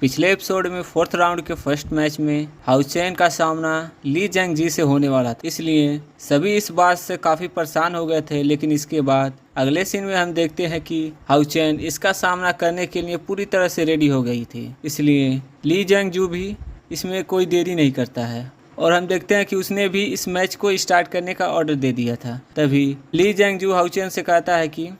पिछले एपिसोड में fourth round के फर्स्ट मैच में हाउ चैन का सामना ली जैंग जी से होने वाला था, इसलिए सभी इस बात से काफ़ी परेशान हो गए थे। लेकिन इसके बाद अगले सीन में हम देखते हैं कि हाउ चैन इसका सामना करने के लिए पूरी तरह से रेडी हो गई थी, इसलिए ली जैंग जू भी इसमें कोई देरी नहीं करता है और हम देखते हैं कि उसने भी इस मैच को स्टार्ट करने का ऑर्डर दे दिया था। तभी ली जैंग जू हाउ चैन से कहता है कि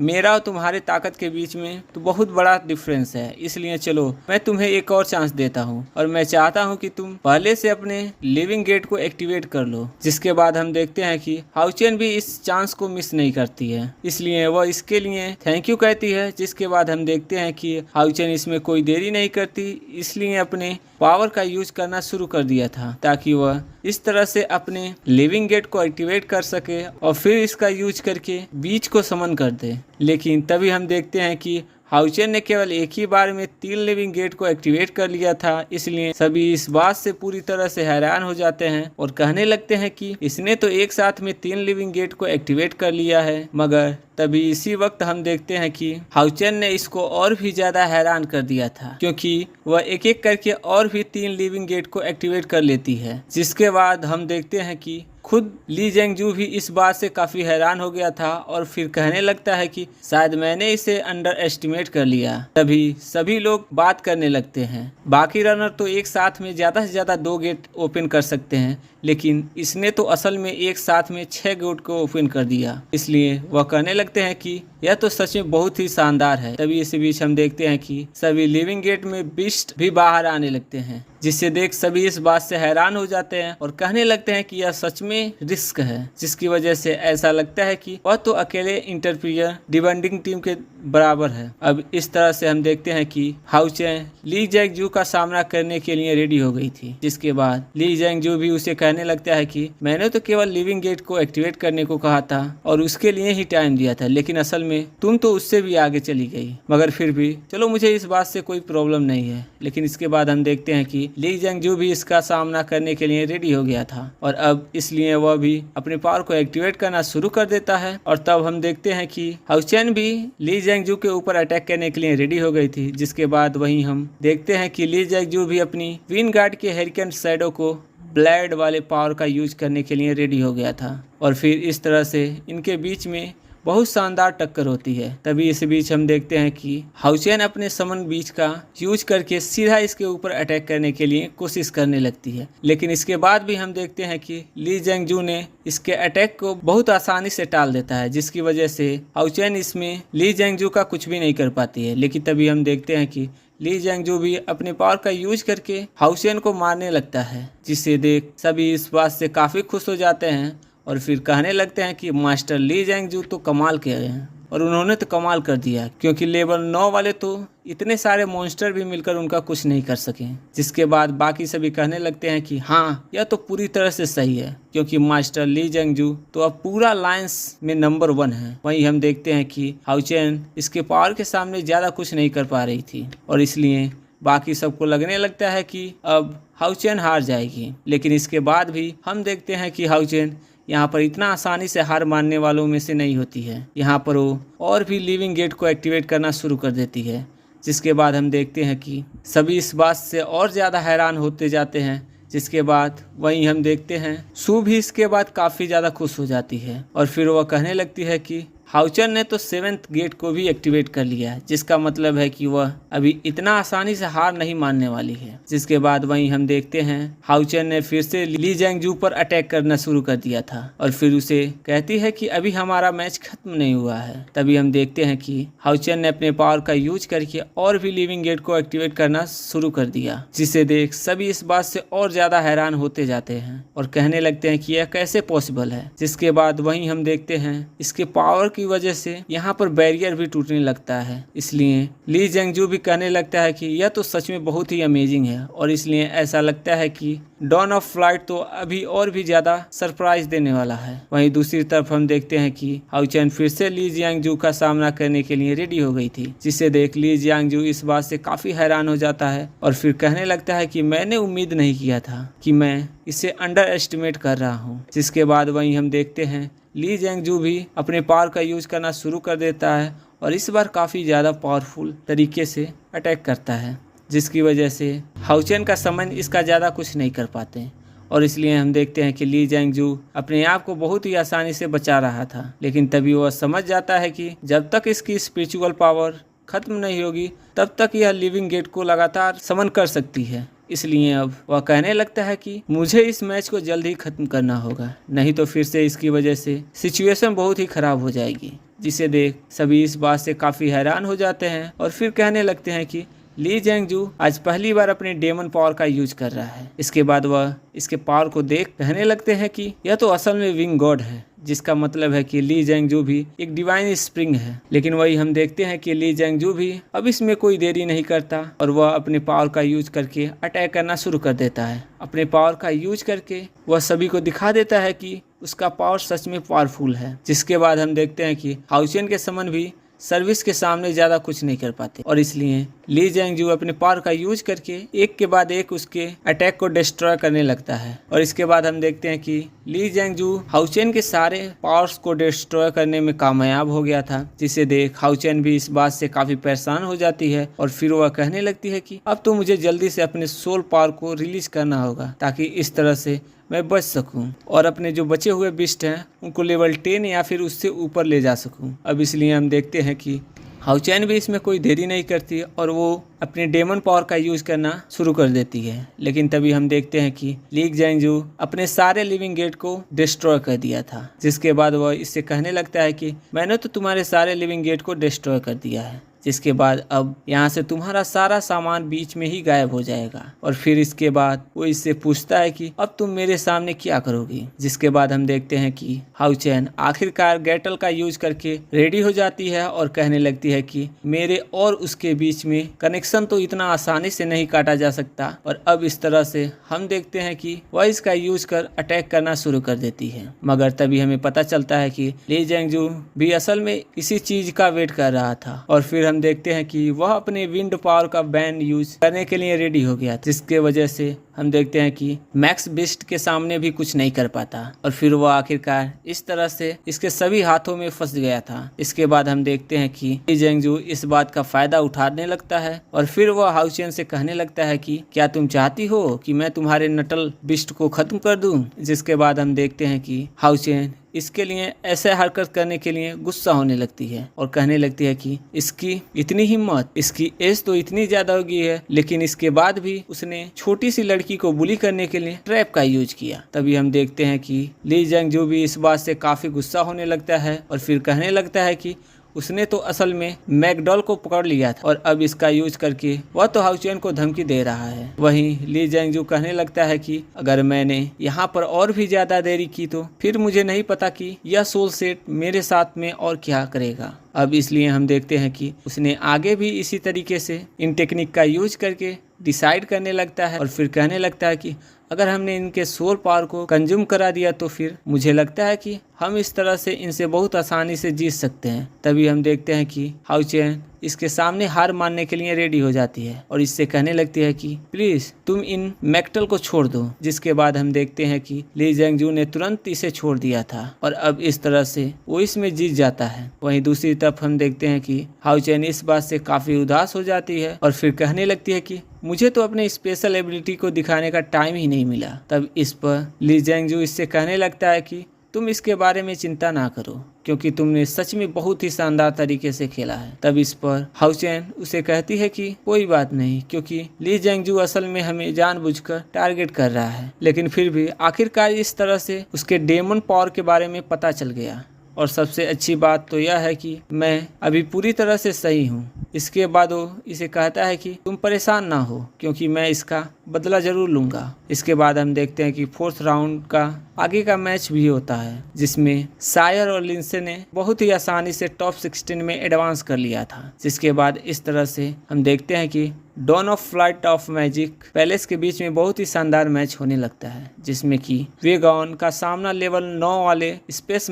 मेरा और तुम्हारे ताकत के बीच में तो बहुत बड़ा डिफरेंस है, इसलिए चलो मैं तुम्हें एक और चांस देता हूँ और मैं चाहता हूँ कि तुम पहले से अपने लिविंग गेट को एक्टिवेट कर लो। जिसके बाद हम देखते हैं कि हाउ चैन भी इस चांस को मिस नहीं करती है, इसलिए वह इसके लिए थैंक यू कहती है। जिसके बाद हम देखते हैं कि हाउ चैन इसमें कोई देरी नहीं करती, इसलिए अपने पावर का यूज करना शुरू कर दिया था ताकि वह इस तरह से अपने लिविंग गेट को एक्टिवेट कर सके और फिर इसका यूज करके बीच को समन कर दे। लेकिन तभी हम देखते हैं कि हाउ चैन ने केवल एक ही बार में 3 लिविंग गेट को एक्टिवेट कर लिया था, इसलिए सभी इस बात से पूरी तरह से हैरान हो जाते हैं और कहने लगते हैं कि इसने तो एक साथ में 3 लिविंग गेट को एक्टिवेट कर लिया है। मगर तभी इसी वक्त हम देखते हैं कि हाउ चैन ने इसको और भी ज्यादा हैरान कर दिया था, क्योंकि वह एक एक करके और भी 3 लिविंग गेट को एक्टिवेट कर लेती है। जिसके बाद हम देखते हैं कि खुद ली जैंग जू भी इस बात से काफ़ी हैरान हो गया था और फिर कहने लगता है कि शायद मैंने इसे अंडर एस्टिमेट कर लिया। तभी सभी लोग बात करने लगते हैं, बाकी रनर तो एक साथ में ज़्यादा से ज़्यादा 2 गेट ओपन कर सकते हैं, लेकिन इसने तो असल में एक साथ में 6 गेट को ओपन कर दिया। इसलिए वह कहने लगते हैं कि यह तो सच में बहुत ही शानदार है। तभी इसी बीच हम देखते हैं कि सभी लिविंग गेट में बीस्ट भी बाहर आने लगते हैं, जिससे देख सभी इस बात से हैरान हो जाते हैं और कहने लगते हैं कि यह सच में रिस्क है, जिसकी वजह से ऐसा लगता है कि वह तो अकेले इंटरप्रियर डिफेंडिंग टीम के बराबर है। अब इस तरह से हम देखते हैं कि हाउ चैन ली जैंग जू का सामना करने के लिए रेडी हो गई थी। जिसके बाद ली जैंग जू भी उसे कहने लगता है कि मैंने तो केवल लिविंग गेट को एक्टिवेट करने को कहा था और उसके लिए ही टाइम दिया था, लेकिन असल में तुम तो उससे भी आगे चली गई। मगर फिर भी चलो, मुझे इस बात से कोई प्रॉब्लम नहीं है। लेकिन इसके बाद हम देखते हैं कि ली जैंग जू भी इसका सामना करने के लिए रेडी हो गया था और अब इसलिए वह भी अपने पावर को एक्टिवेट करना शुरू कर देता है। और तब हम देखते हैं कि हाउ चैन भी ली जैंग जू के ऊपर अटैक करने के लिए रेडी हो गई थी। जिसके बाद वहीं हम देखते हैं कि ली जैंग जू भी अपनी विन गार्ड के हरिकेन शैडो को ब्लेड वाले पावर का यूज करने के लिए रेडी हो गया था और फिर इस तरह से इनके बीच में बहुत शानदार टक्कर होती है। तभी इस बीच हम देखते हैं कि हाउ चैन अपने समन बीच का यूज करके सीधा इसके ऊपर अटैक करने के लिए कोशिश करने लगती है, लेकिन इसके बाद भी हम देखते हैं कि ली जैंग जू ने इसके अटैक को बहुत आसानी से टाल देता है, जिसकी वजह से हाउ चैन इसमें ली जैंग जू का कुछ भी नहीं कर पाती है। लेकिन तभी हम देखते हैं कि ली जैंग जू भी अपने पावर का यूज करके हाउ चैन को मारने लगता है, जिसे देख सभी इस बात से काफ़ी खुश हो जाते हैं और फिर कहने लगते हैं कि मास्टर ली जैंग जू तो कमाल के हैं और उन्होंने तो कमाल कर दिया, क्योंकि लेवल 9 वाले तो इतने सारे मॉन्स्टर भी मिलकर उनका कुछ नहीं कर सके। जिसके बाद बाकी सभी कहने लगते हैं कि हाँ, यह तो पूरी तरह से सही है, क्योंकि मास्टर ली जैंग जू तो अब पूरा लायंस में नंबर 1 है। वहीं हम देखते हैं कि हाउ चैन इसके पावर के सामने ज़्यादा कुछ नहीं कर पा रही थी और इसलिए बाकी सबको लगने लगता है कि अब हाउ चैन हार जाएगी। लेकिन इसके बाद भी हम देखते हैं कि हाउ चैन यहाँ पर इतना आसानी से हार मानने वालों में से नहीं होती है। यहाँ पर वो और भी लिविंग गेट को एक्टिवेट करना शुरू कर देती है। जिसके बाद हम देखते हैं कि सभी इस बात से और ज़्यादा हैरान होते जाते हैं। जिसके बाद वहीं हम देखते हैं सू भी इसके बाद काफ़ी ज़्यादा खुश हो जाती है और फिर वह कहने लगती है कि हाउ चैन ने तो 7th गेट को भी एक्टिवेट कर लिया है, जिसका मतलब है कि वह अभी इतना आसानी से हार नहीं मानने वाली है। जिसके बाद वहीं हम देखते हैं हाउ चैन ने फिर से ली जैंग जू पर अटैक करना शुरू कर दिया था और फिर उसे कहती है कि अभी हमारा मैच खत्म नहीं हुआ है। तभी हम देखते हैं कि हाउ चैन ने अपने पावर का यूज करके और भी लिविंग गेट को एक्टिवेट करना शुरू कर दिया, जिसे देख सभी इस बात से और ज्यादा हैरान होते जाते हैं और कहने लगते हैं कि यह कैसे पॉसिबल है। जिसके बाद वहीं हम देखते हैं इसके पावर की वजह से यहाँ पर बैरियर भी टूटने लगता है, इसलिए ली जैंग जू भी कहने लगता है कि यह तो सच में बहुत ही अमेजिंग है और इसलिए ऐसा लगता है कि डॉन ऑफ फ्लाइट तो अभी और भी ज्यादा सरप्राइज देने वाला है। वहीं दूसरी तरफ हम देखते हैं कि हाउ चैन फिर से ली जियांग जू का सामना करने के लिए रेडी हो गई थी, जिसे देख ली जियांग जू इस बात से काफी हैरान हो जाता है और फिर कहने लगता है कि मैंने उम्मीद नहीं किया था कि मैं इसे अंडर एस्टिमेट कर रहा हूँ। जिसके बाद वहीं हम देखते हैं ली जियांग जू भी अपने पावर का यूज करना शुरू कर देता है और इस बार काफ़ी ज़्यादा पावरफुल तरीके से अटैक करता है। जिसकी वजह से हाउचेन का समन इसका ज़्यादा कुछ नहीं कर पाते और इसलिए हम देखते हैं कि ली जैंगजू अपने आप को बहुत ही आसानी से बचा रहा था। लेकिन तभी वह समझ जाता है कि जब तक इसकी स्पिरिचुअल पावर खत्म नहीं होगी तब तक यह लिविंग गेट को लगातार समन कर सकती है। इसलिए अब वह कहने लगता है कि मुझे इस मैच को जल्द ही खत्म करना होगा, नहीं तो फिर से इसकी वजह से सिचुएशन बहुत ही खराब हो जाएगी। जिसे देख सभी इस बात से काफ़ी हैरान हो जाते हैं और फिर कहने लगते हैं कि ली जैंगजू आज पहली बार अपने डेमन पावर का यूज कर रहा है। इसके बाद वह इसके पावर को देख कहने लगते हैं कि यह तो असल में विंग गॉड है, जिसका मतलब है कि ली जैंगजू भी एक डिवाइन स्प्रिंग है। लेकिन वही हम देखते हैं कि ली जैंगजू भी अब इसमें कोई देरी नहीं करता और वह अपने पावर का यूज करके अटैक करना शुरू कर देता है। अपने पावर का यूज करके वह सभी को दिखा देता है कि उसका पावर सच में पावरफुल है। जिसके बाद हम देखते हैं कि हाउचेन के समन भी सर्विस के सामने ज़्यादा कुछ नहीं कर पाते और इसलिए ली जैंगजू अपने पावर का यूज करके एक के बाद एक उसके अटैक को डिस्ट्रॉय करने लगता है। और इसके बाद हम देखते हैं कि ली जैंगजू हाउचेन के सारे पावर्स को डिस्ट्रॉय करने में कामयाब हो गया था। जिसे देख हाउचेन भी इस बात से काफ़ी परेशान हो जाती है और फिर वह कहने लगती है कि अब तो मुझे जल्दी से अपने सोल पावर को रिलीज करना होगा ताकि इस तरह से मैं बच सकूं और अपने जो बचे हुए बिस्ट हैं उनको लेवल 10 या फिर उससे ऊपर ले जा सकूं। अब इसलिए हम देखते हैं कि हाउचेन भी इसमें कोई देरी नहीं करती और वो अपने डेमन पावर का यूज करना शुरू कर देती है। लेकिन तभी हम देखते हैं कि ली जैंगजू अपने सारे लिविंग गेट को डिस्ट्रॉय कर दिया था। जिसके बाद वह इससे कहने लगता है कि मैंने तो तुम्हारे सारे लिविंग गेट को डिस्ट्रॉय कर दिया है, जिसके बाद अब यहाँ से तुम्हारा सारा सामान बीच में ही गायब हो जाएगा। और फिर इसके बाद वो इससे पूछता है कि अब तुम मेरे सामने क्या करोगी। जिसके बाद हम देखते हैं कि हाउचेन आखिरकार गैटल का यूज करके रेडी हो जाती है और कहने लगती है कि मेरे और उसके बीच में कनेक्शन तो इतना आसानी से नहीं काटा जा सकता। और अब इस तरह से हम देखते हैं कि वह इसका यूज कर अटैक करना शुरू कर देती है। मगर तभी हमें पता चलता है कि ली जैंगजू भी असल में इसी चीज का वेट कर रहा था और फिर हम देखते हैं कि वह अपने विंड पावर का बैन यूज करने के लिए रेडी हो गया, जिसके वजह से हम देखते हैं कि मैक्स बिस्ट के सामने भी कुछ नहीं कर पाता और फिर वह आखिरकार इस तरह से इसके सभी हाथों में फंस गया था। इसके बाद हम देखते हैं कि ली जैंगजू इस बात का फायदा उठाने लगता है और फिर वह हाउचेन से कहने लगता है कि क्या तुम चाहती हो कि मैं तुम्हारे नटल बिस्ट को खत्म कर दूं। जिसके बाद हम देखते हैं कि हाउचेन इसके लिए ऐसे हरकत करने के लिए गुस्सा होने लगती है और कहने लगती है कि इसकी इतनी हिम्मत, इसकी एज तो इतनी ज्यादा हो गई है, लेकिन इसके बाद भी उसने छोटी सी लड़की को बुली करने के लिए ट्रैप का यूज किया। तभी हम देखते हैं कि ली जैंगजू भी इस बात से काफी गुस्सा होने लगता है और फिर कहने लगता है कि उसने तो असल में मैकडॉल को पकड़ लिया था और अब इसका यूज करके वह तो हाउचेन को धमकी दे रहा है। वहीं ली जैंगजू कहने लगता है कि अगर मैंने यहाँ पर और भी ज्यादा देरी की तो फिर मुझे नहीं पता कि यह सोल सेट मेरे साथ में और क्या करेगा। अब इसलिए हम देखते हैं कि उसने आगे भी इसी तरीके से इन टेक्निक का यूज करके डिसाइड करने लगता है और फिर कहने लगता है कि अगर हमने इनके सोल पावर को कंज्यूम करा दिया तो फिर मुझे लगता है कि हम इस तरह से इनसे बहुत आसानी से जीत सकते हैं। तभी हम देखते हैं कि हाउचेन इसके सामने हार मानने के लिए रेडी हो जाती है और इससे कहने लगती है कि प्लीज तुम इन मैकडॉल को छोड़ दो। जिसके बाद हम देखते हैं कि ली जैंगजू ने तुरंत इसे छोड़ दिया था और अब इस तरह से वो इसमें जीत जाता है। वहीं दूसरी तरफ हम देखते हैं कि हाउचेन इस बात से काफी उदास हो जाती है और फिर कहने लगती है कि मुझे तो अपने स्पेशल एबिलिटी को दिखाने का टाइम ही नहीं मिला। तब इस पर ली जैंगजू इससे कहने लगता है कि तुम इसके बारे में चिंता ना करो क्योंकि तुमने सच में बहुत ही शानदार तरीके से खेला है। तब इस पर हाउचेन उसे कहती है कि कोई बात नहीं, क्योंकि ली जैंगजू असल में हमें जानबूझकर टारगेट कर रहा है। लेकिन फिर भी आखिरकार इस तरह से उसके डेमन पावर के बारे में पता चल गया और सबसे अच्छी बात तो यह है कि मैं अभी पूरी तरह से सही हूँ। इसके बाद वो इसे कहता है कि तुम परेशान ना हो क्योंकि मैं इसका बदला जरूर लूंगा। इसके बाद हम देखते हैं कि 4th राउंड का आगे का मैच भी होता है जिसमें सायर और लिंसे ने बहुत ही आसानी से टॉप 16 में एडवांस कर लिया था। जिसके बाद इस तरह से हम देखते हैं कि dawn of flight of magic palace के बीच में बहुत ही शानदार मैच होने लगता है जिसमें कि वेगॉन का सामना लेवल 9 वाले स्पेस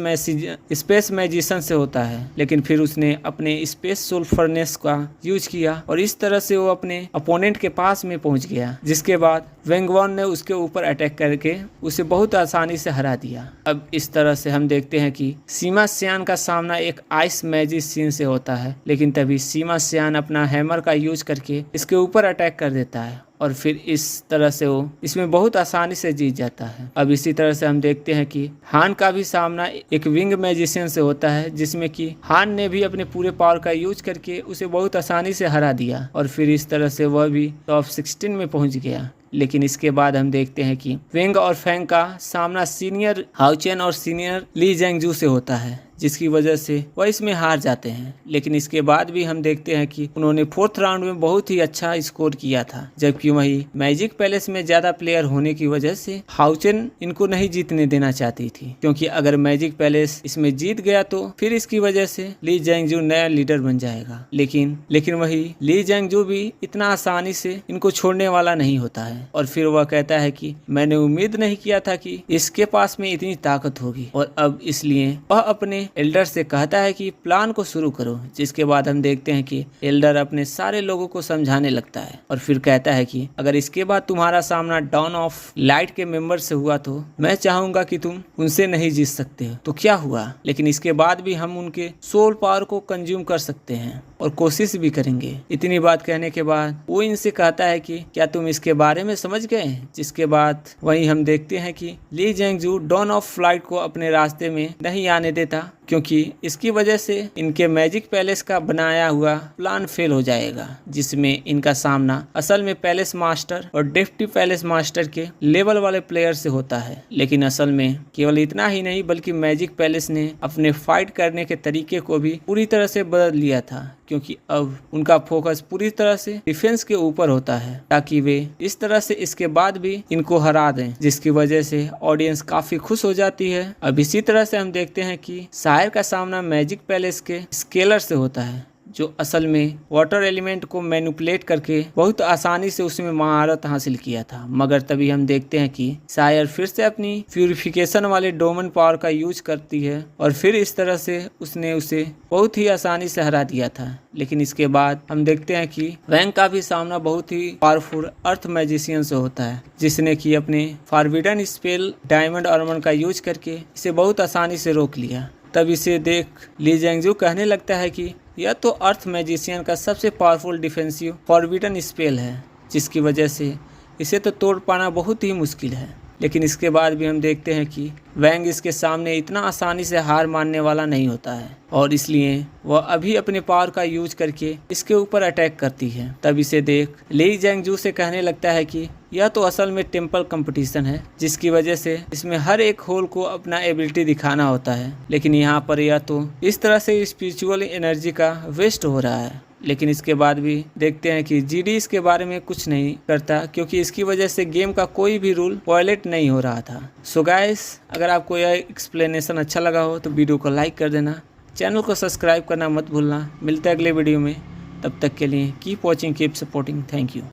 मैजिशियन से होता है। लेकिन फिर उसने अपने स्पेस सोल फर्नेस का यूज किया और इस तरह से वो अपने अपोनेंट के पास में पहुंच गया। जिसके बाद वेंगवॉन ने उसके ऊपर अटैक करके उसे बहुत आसानी से हरा दिया। अब इस तरह से हम देखते हैं कि सीमा सियान का सामना एक आइस मैजिशियन से होता है। लेकिन तभी सीमा सियान अपना हैमर का यूज करके इसका इसके ऊपर अटैक कर देता है और फिर इस तरह से वो इसमें बहुत आसानी से जीत जाता है। अब इसी तरह से हम देखते हैं कि हान का भी सामना एक विंग मैजिशियन से होता है, जिसमें कि हान ने भी अपने पूरे पावर का यूज करके उसे बहुत आसानी से हरा दिया और फिर इस तरह से वह भी टॉप 16 में पहुंच गया। लेकिन इसके बाद हम देखते हैं कि वेंग और फेंग का सामना सीनियर हाउचेन और सीनियर ली जेंगजू से होता है, जिसकी वजह से वह इसमें हार जाते हैं। लेकिन इसके बाद भी हम देखते हैं कि उन्होंने 4th राउंड में बहुत ही अच्छा स्कोर किया था, जबकि वही मैजिक पैलेस में ज्यादा प्लेयर होने की वजह से हाउचेन इनको नहीं जीतने देना चाहती थी, क्योंकि अगर मैजिक पैलेस इसमें जीत गया तो फिर इसकी वजह से ली जेंगजू नया लीडर बन जाएगा। लेकिन वही ली जेंगजू भी इतना आसानी से इनको छोड़ने वाला नहीं होता है और फिर वह कहता है कि मैंने उम्मीद नहीं किया था कि इसके पास में इतनी ताकत होगी, और अब इसलिए वह अपने एल्डर से कहता है कि प्लान को शुरू करो। जिसके बाद हम देखते हैं कि एल्डर अपने सारे लोगों को समझाने लगता है और फिर कहता है कि अगर इसके बाद तुम्हारा सामना डॉन ऑफ लाइट के मेंबर से हुआ तो मैं चाहूंगा कि तुम उनसे नहीं जीत सकते हो तो क्या हुआ, लेकिन इसके बाद भी हम उनके सोल पावर को कंज्यूम कर सकते हैं और कोशिश भी करेंगे। इतनी बात कहने के बाद वो इनसे कहता है कि क्या तुम इसके बारे में समझ गए। जिसके बाद वहीं हम देखते हैं कि ली जेंगजू डॉन ऑफ फ्लाइट को अपने रास्ते में नहीं आने देता, क्योंकि इसकी वजह से इनके मैजिक पैलेस का बनाया हुआ प्लान फेल हो जाएगा, जिसमें इनका सामना असल में पैलेस मास्टर और डिप्टी पैलेस मास्टर के लेवल वाले प्लेयर से होता है। लेकिन असल में केवल इतना ही नहीं बल्कि मैजिक पैलेस ने अपने फाइट करने के तरीके को भी पूरी तरह से बदल लिया था, क्योंकि अब उनका फोकस पूरी तरह से डिफेंस के ऊपर होता है, ताकि वे इस तरह से इसके बाद भी इनको हरा दें, जिसकी वजह से ऑडियंस काफी खुश हो जाती है। अब इसी तरह से हम देखते हैं कि सायर का सामना मैजिक पैलेस के स्केलर से होता है, जो असल में वाटर एलिमेंट को मैनिपुलेट करके बहुत आसानी से उसमें महारत हासिल किया था। मगर तभी हम देखते हैं कि सायर फिर से अपनी प्यूरिफिकेशन वाले डोमन पावर का यूज करती है और फिर इस तरह से उसने उसे बहुत ही आसानी से हरा दिया था। लेकिन इसके बाद हम देखते हैं कि वैंग का भी सामना बहुत ही पावरफुल अर्थ मैजिशियन से होता है, जिसने कि अपने फॉरबिडन स्पेल डायमंड आर्मर का यूज करके इसे बहुत आसानी से रोक लिया। तब इसे देख ली जेंगजू कहने लगता है कि यह तो अर्थ मैजिशियन का सबसे पावरफुल डिफेंसिव फॉरबिडन स्पेल है, जिसकी वजह से इसे तो तोड़ पाना बहुत ही मुश्किल है। लेकिन इसके बाद भी हम देखते हैं कि वैंग इसके सामने इतना आसानी से हार मानने वाला नहीं होता है और इसलिए वह अभी अपने पावर का यूज करके इसके ऊपर अटैक करती है। तब इसे देख ली जेंगजू से कहने लगता है कि यह तो असल में टेम्पल कंपटीशन है, जिसकी वजह से इसमें हर एक होल को अपना एबिलिटी दिखाना होता है, लेकिन यहाँ पर यह तो इस तरह से स्पिरिचुअल एनर्जी का वेस्ट हो रहा है। लेकिन इसके बाद भी देखते हैं कि जीडी इसके बारे में कुछ नहीं करता, क्योंकि इसकी वजह से गेम का कोई भी रूल वायलेट नहीं हो रहा था। सो गाइस, अगर आपको यह एक्सप्लेनेशन अच्छा लगा हो तो वीडियो को लाइक कर देना, चैनल को सब्सक्राइब करना मत भूलना। मिलते हैं अगले वीडियो में, तब तक के लिए keep watching, keep supporting, thank you.